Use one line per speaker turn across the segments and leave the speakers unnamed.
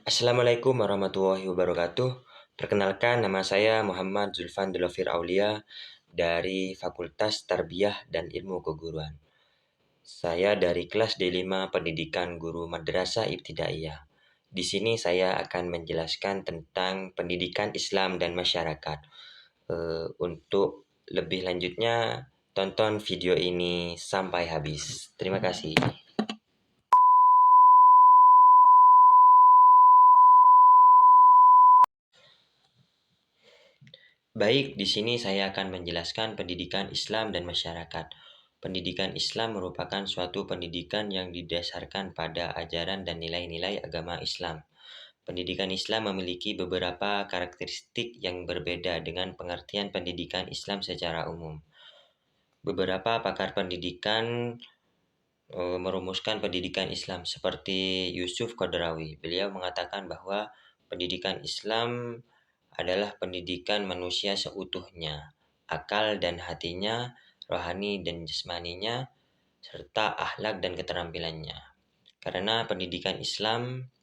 Assalamualaikum warahmatullahi wabarakatuh. Perkenalkan, nama saya Muhammad Zulfan Delofir Aulia dari Fakultas Tarbiyah dan Ilmu Keguruan. Saya dari kelas D5 Pendidikan Guru Madrasah Ibtidaiyah. Di sini saya akan menjelaskan tentang pendidikan Islam dan masyarakat. Untuk lebih lanjutnya, tonton video ini sampai habis. Terima kasih. Baik, di sini saya akan menjelaskan pendidikan Islam dan masyarakat. Pendidikan Islam merupakan suatu pendidikan yang didasarkan pada ajaran dan nilai-nilai agama Islam. Pendidikan Islam memiliki beberapa karakteristik yang berbeda dengan pengertian pendidikan Islam secara umum. Beberapa pakar pendidikan merumuskan pendidikan Islam seperti Yusuf Qadrawi. Beliau mengatakan bahwa pendidikan Islam adalah pendidikan manusia seutuhnya, akal dan hatinya, rohani dan jasmaninya, serta akhlak dan keterampilannya. Karena pendidikan Islam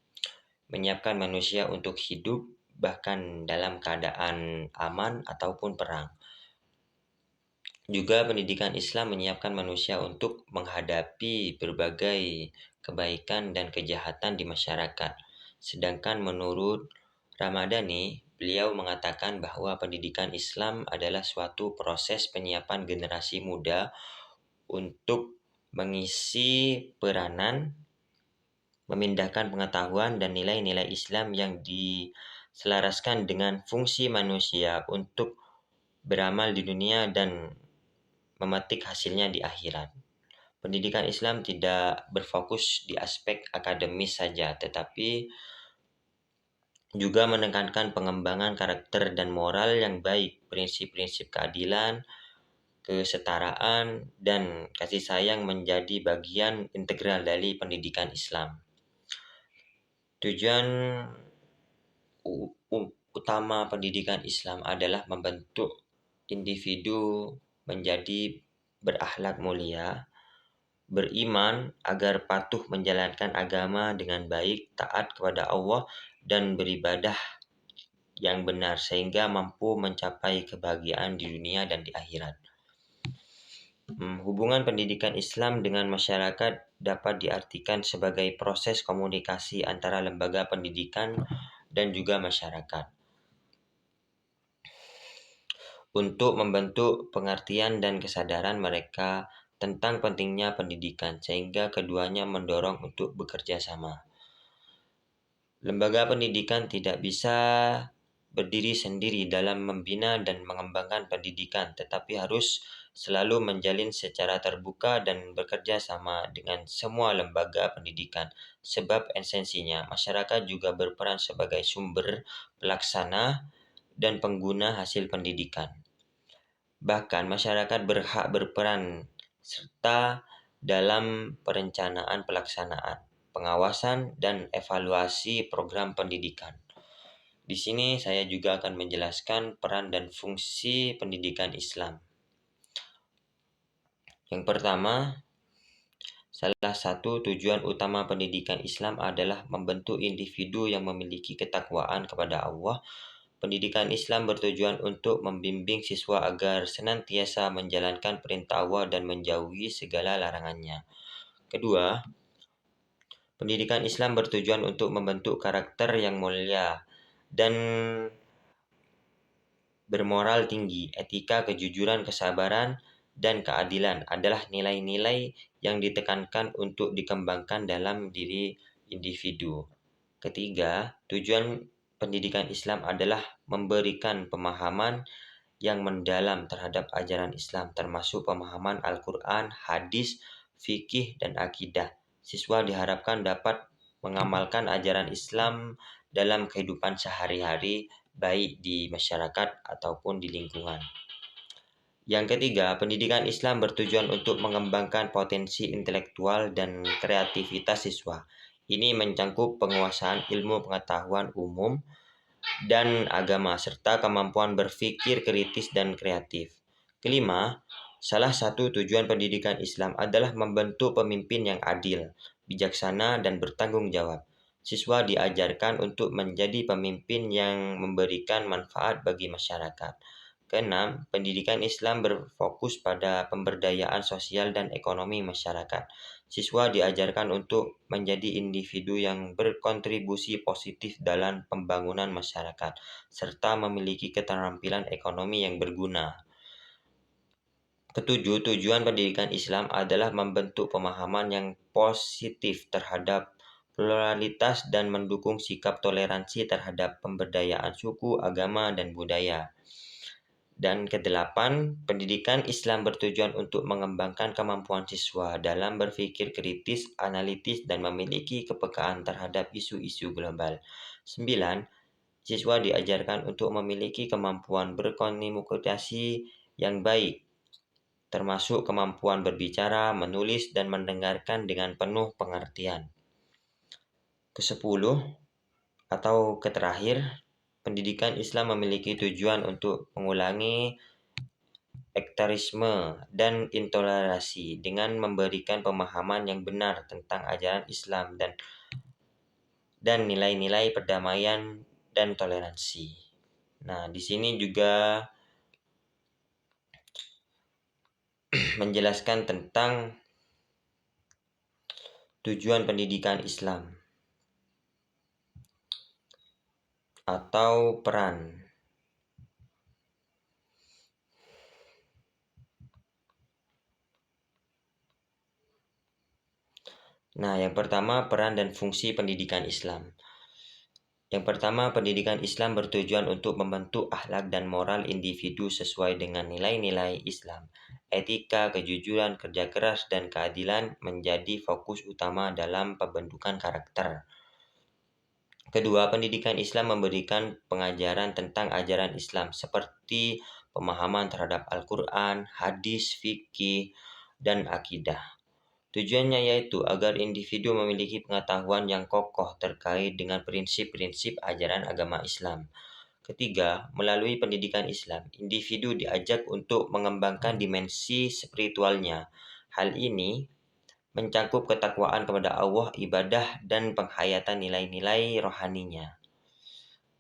menyiapkan manusia untuk hidup bahkan dalam keadaan aman ataupun perang. Juga pendidikan Islam menyiapkan manusia untuk menghadapi berbagai kebaikan dan kejahatan di masyarakat. Sedangkan menurut Ramadhani, beliau mengatakan bahwa pendidikan Islam adalah suatu proses penyiapan generasi muda untuk mengisi peranan, memindahkan pengetahuan dan nilai-nilai Islam yang diselaraskan dengan fungsi manusia untuk beramal di dunia dan memetik hasilnya di akhirat. Pendidikan Islam tidak berfokus di aspek akademis saja, tetapi juga menekankan pengembangan karakter dan moral yang baik, prinsip-prinsip keadilan, kesetaraan, dan kasih sayang menjadi bagian integral dari pendidikan Islam. Tujuan utama pendidikan Islam adalah membentuk individu menjadi berakhlak mulia, beriman agar patuh menjalankan agama dengan baik, taat kepada Allah, dan beribadah yang benar sehingga mampu mencapai kebahagiaan di dunia dan di akhirat. Hubungan pendidikan Islam dengan masyarakat dapat diartikan sebagai proses komunikasi antara lembaga pendidikan dan juga masyarakat untuk membentuk pengertian dan kesadaran mereka tentang pentingnya pendidikan sehingga keduanya mendorong untuk bekerja sama. Lembaga pendidikan tidak bisa berdiri sendiri dalam membina dan mengembangkan pendidikan, tetapi harus selalu menjalin secara terbuka dan bekerja sama dengan semua lembaga pendidikan. Sebab esensinya, masyarakat juga berperan sebagai sumber, pelaksana, dan pengguna hasil pendidikan. Bahkan masyarakat berhak berperan serta dalam perencanaan pelaksanaan, pengawasan, dan evaluasi program pendidikan. Di sini saya juga akan menjelaskan peran dan fungsi pendidikan Islam. Yang pertama, salah satu tujuan utama pendidikan Islam adalah membentuk individu yang memiliki ketakwaan kepada Allah. Pendidikan Islam bertujuan untuk membimbing siswa agar senantiasa menjalankan perintah Allah dan menjauhi segala larangannya. Kedua, pendidikan Islam bertujuan untuk membentuk karakter yang mulia dan bermoral tinggi. Etika, kejujuran, kesabaran, dan keadilan adalah nilai-nilai yang ditekankan untuk dikembangkan dalam diri individu. Ketiga, tujuan pendidikan Islam adalah memberikan pemahaman yang mendalam terhadap ajaran Islam, termasuk pemahaman Al-Quran, hadis, fikih, dan akidah. Siswa diharapkan dapat mengamalkan ajaran Islam dalam kehidupan sehari-hari, baik di masyarakat ataupun di lingkungan. Yang ketiga, pendidikan Islam bertujuan untuk mengembangkan potensi intelektual dan kreativitas siswa. Ini mencakup penguasaan ilmu pengetahuan umum dan agama, serta kemampuan berpikir kritis dan kreatif. Kelima, salah satu tujuan pendidikan Islam adalah membentuk pemimpin yang adil, bijaksana, dan bertanggung jawab. Siswa diajarkan untuk menjadi pemimpin yang memberikan manfaat bagi masyarakat. Keenam, pendidikan Islam berfokus pada pemberdayaan sosial dan ekonomi masyarakat. Siswa diajarkan untuk menjadi individu yang berkontribusi positif dalam pembangunan masyarakat, serta memiliki keterampilan ekonomi yang berguna. Ketujuh, tujuan pendidikan Islam adalah membentuk pemahaman yang positif terhadap pluralitas dan mendukung sikap toleransi terhadap pemberdayaan suku, agama, dan budaya. Dan kedelapan, pendidikan Islam bertujuan untuk mengembangkan kemampuan siswa dalam berpikir kritis, analitis, dan memiliki kepekaan terhadap isu-isu global. 9. Siswa diajarkan untuk memiliki kemampuan berkomunikasi yang baik, termasuk kemampuan berbicara, menulis, dan mendengarkan dengan penuh pengertian. Kesepuluh atau keterakhir, pendidikan Islam memiliki tujuan untuk mengulangi ekterisme dan intoleransi dengan memberikan pemahaman yang benar tentang ajaran Islam dan nilai-nilai perdamaian dan toleransi. Nah, di sini juga menjelaskan tentang tujuan pendidikan Islam atau peran. Nah, yang pertama, peran dan fungsi pendidikan Islam. Yang pertama, pendidikan Islam bertujuan untuk membentuk akhlak dan moral individu sesuai dengan nilai-nilai Islam. Etika, kejujuran, kerja keras, dan keadilan menjadi fokus utama dalam pembentukan karakter. Kedua, pendidikan Islam memberikan pengajaran tentang ajaran Islam seperti pemahaman terhadap Al-Quran, hadis, fikih, dan akidah. Tujuannya yaitu agar individu memiliki pengetahuan yang kokoh terkait dengan prinsip-prinsip ajaran agama Islam. Ketiga, melalui pendidikan Islam, individu diajak untuk mengembangkan dimensi spiritualnya. Hal ini mencakup ketakwaan kepada Allah, ibadah, dan penghayatan nilai-nilai rohaninya.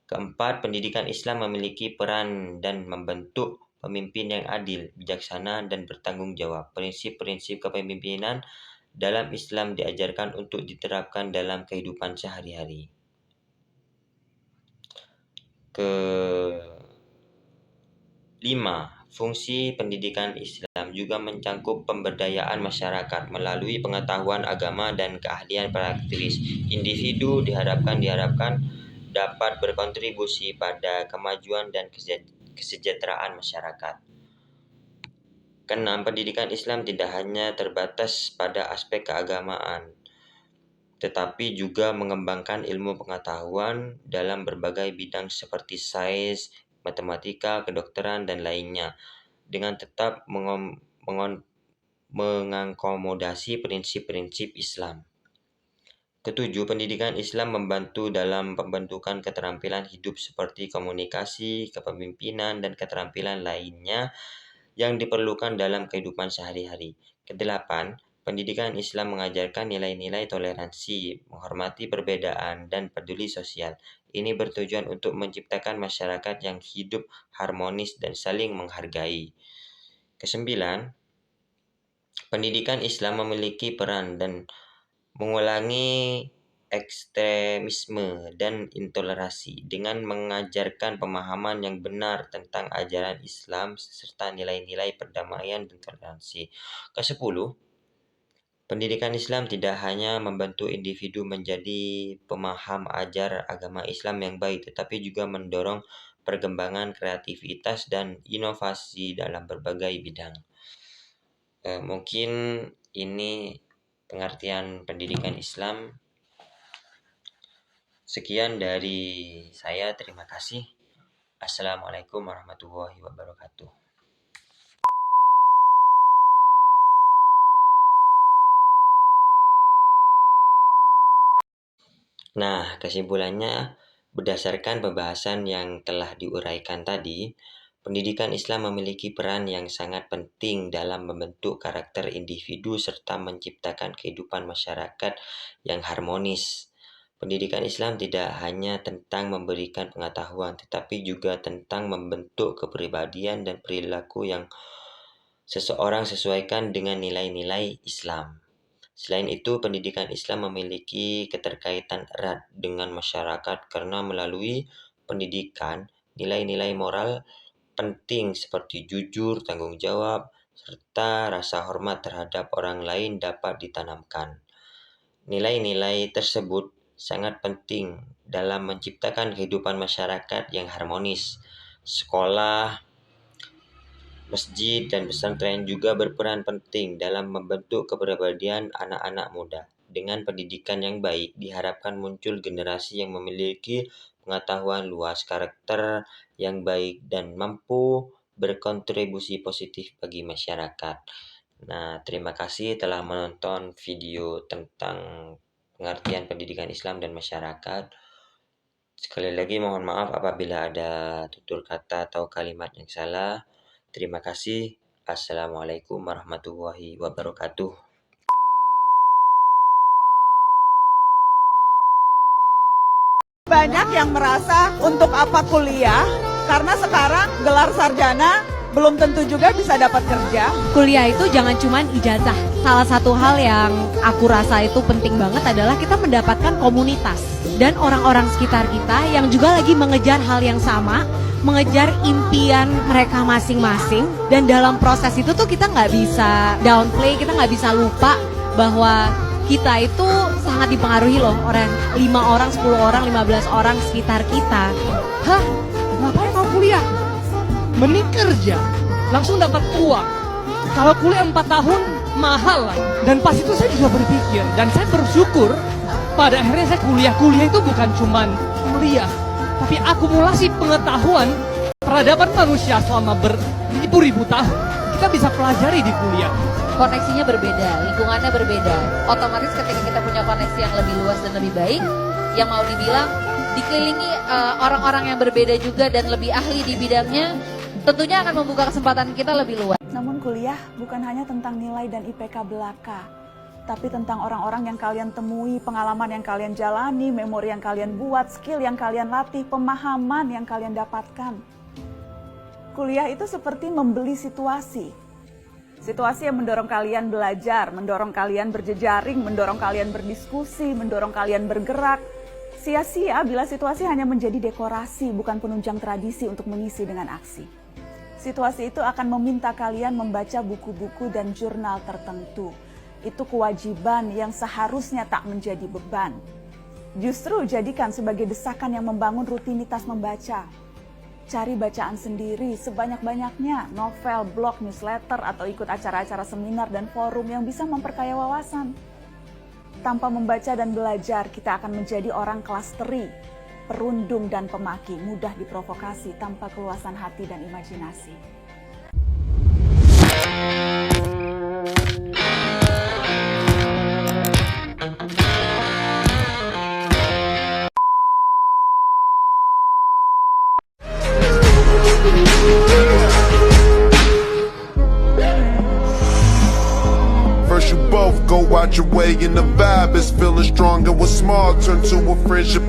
Keempat, pendidikan Islam memiliki peran dan membentuk pemimpin yang adil, bijaksana, dan bertanggung jawab. Prinsip-prinsip kepemimpinan dalam Islam diajarkan untuk diterapkan dalam kehidupan sehari-hari. Kelima, fungsi pendidikan Islam juga mencakup pemberdayaan masyarakat melalui pengetahuan agama dan keahlian praktis. Individu diharapkan dapat berkontribusi pada kemajuan dan kesejahteraan masyarakat. Keenam, pendidikan Islam tidak hanya terbatas pada aspek keagamaan, tetapi juga mengembangkan ilmu pengetahuan dalam berbagai bidang seperti sains, matematika, kedokteran, dan lainnya, dengan tetap mengakomodasi prinsip-prinsip Islam. Ketujuh, pendidikan Islam membantu dalam pembentukan keterampilan hidup seperti komunikasi, kepemimpinan, dan keterampilan lainnya yang diperlukan dalam kehidupan sehari-hari. Kedelapan, pendidikan Islam mengajarkan nilai-nilai toleransi, menghormati perbedaan, dan peduli sosial. Ini bertujuan untuk menciptakan masyarakat yang hidup harmonis dan saling menghargai. Kesembilan, pendidikan Islam memiliki peran dan mengulangi ekstremisme dan intoleransi dengan mengajarkan pemahaman yang benar tentang ajaran Islam serta nilai-nilai perdamaian dan toleransi. Kesepuluh, pendidikan Islam tidak hanya membantu individu menjadi pemaham ajar agama Islam yang baik, tetapi juga mendorong perkembangan kreativitas dan inovasi dalam berbagai bidang. Mungkin ini pengertian pendidikan Islam. Sekian dari saya, terima kasih. Assalamualaikum warahmatullahi wabarakatuh. Nah, kesimpulannya, berdasarkan pembahasan yang telah diuraikan tadi, pendidikan Islam memiliki peran yang sangat penting dalam membentuk karakter individu serta menciptakan kehidupan masyarakat yang harmonis. Pendidikan Islam tidak hanya tentang memberikan pengetahuan, tetapi juga tentang membentuk kepribadian dan perilaku yang seseorang sesuaikan dengan nilai-nilai Islam. Selain itu, pendidikan Islam memiliki keterkaitan erat dengan masyarakat karena melalui pendidikan, nilai-nilai moral penting seperti jujur, tanggung jawab, serta rasa hormat terhadap orang lain dapat ditanamkan. Nilai-nilai tersebut sangat penting dalam menciptakan kehidupan masyarakat yang harmonis. Sekolah, masjid, dan pesantren juga berperan penting dalam membentuk kepribadian anak-anak muda. Dengan pendidikan yang baik, diharapkan muncul generasi yang memiliki pengetahuan luas, karakter yang baik, dan mampu berkontribusi positif bagi masyarakat. Nah, terima kasih telah menonton video tentang pengertian pendidikan Islam dan masyarakat. Sekali lagi mohon maaf apabila ada tutur kata atau kalimat yang salah. Terima kasih. Assalamualaikum warahmatullahi wabarakatuh.
Banyak yang merasa untuk apa kuliah, karena sekarang gelar sarjana belum tentu juga bisa dapat kerja.
Kuliah itu jangan cuman ijazah. Salah satu hal yang aku rasa itu penting banget adalah kita mendapatkan komunitas dan orang-orang sekitar kita yang juga lagi mengejar hal yang sama, mengejar impian mereka masing-masing. Dan dalam proses itu tuh kita nggak bisa downplay, kita nggak bisa lupa bahwa kita itu sangat dipengaruhi loh orang 5 orang, 10 orang, 15 orang sekitar kita.
Hah? Ngapain mau kuliah? Mending kerja, langsung dapat uang. Kalau kuliah 4 tahun, mahal lah. Dan pas itu saya juga berpikir, dan saya bersyukur pada akhirnya saya kuliah. Kuliah itu bukan cuman kuliah, tapi akumulasi pengetahuan peradaban manusia selama beribu-ribu tahun. Kita bisa pelajari di kuliah.
Koneksinya berbeda, lingkungannya berbeda. Otomatis ketika kita punya koneksi yang lebih luas dan lebih baik, yang mau dibilang dikelilingi orang-orang yang berbeda juga dan lebih ahli di bidangnya, tentunya akan membuka kesempatan kita lebih luas.
Namun kuliah bukan hanya tentang nilai dan IPK belaka, tapi tentang orang-orang yang kalian temui, pengalaman yang kalian jalani, memori yang kalian buat, skill yang kalian latih, pemahaman yang kalian dapatkan. Kuliah itu seperti membeli situasi. Situasi yang mendorong kalian belajar, mendorong kalian berjejaring, mendorong kalian berdiskusi, mendorong kalian bergerak. Sia-sia bila situasi hanya menjadi dekorasi, bukan penunjang tradisi untuk mengisi dengan aksi. Situasi itu akan meminta kalian membaca buku-buku dan jurnal tertentu. Itu kewajiban yang seharusnya tak menjadi beban. Justru jadikan sebagai desakan yang membangun rutinitas membaca. Cari bacaan sendiri sebanyak-banyaknya, novel, blog, newsletter, atau ikut acara-acara seminar dan forum yang bisa memperkaya wawasan. Tanpa membaca dan belajar, kita akan menjadi orang kelas teri, perundung dan pemaki, mudah diprovokasi tanpa keluasan hati dan imajinasi.
First you both go out your way and the vibe is feeling strong, and what's small turn to a friendship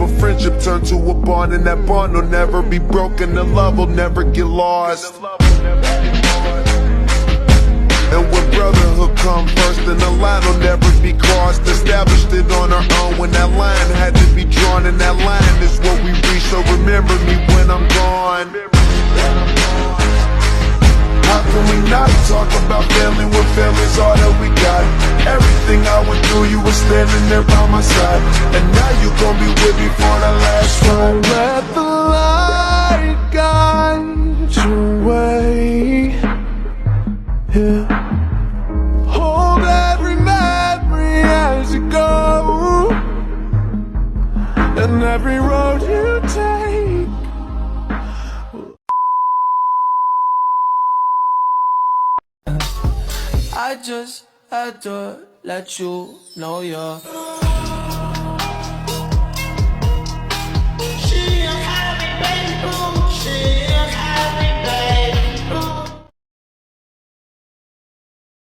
turn to a bond, and that bond will never be broken, the love will never get lost. And when brotherhood come first, then the line will never be crossed. Established it on our own when that line had to be drawn, and that line is what we reach, so remember me when I'm gone. How can we not talk about family when family's all that we got? Everything I went through, you were standing there by my side, and now you gon' be with me for the last ride. Let the light guide your way, yeah. Hold every memory as you go, and every road you take. I just had to let you know you're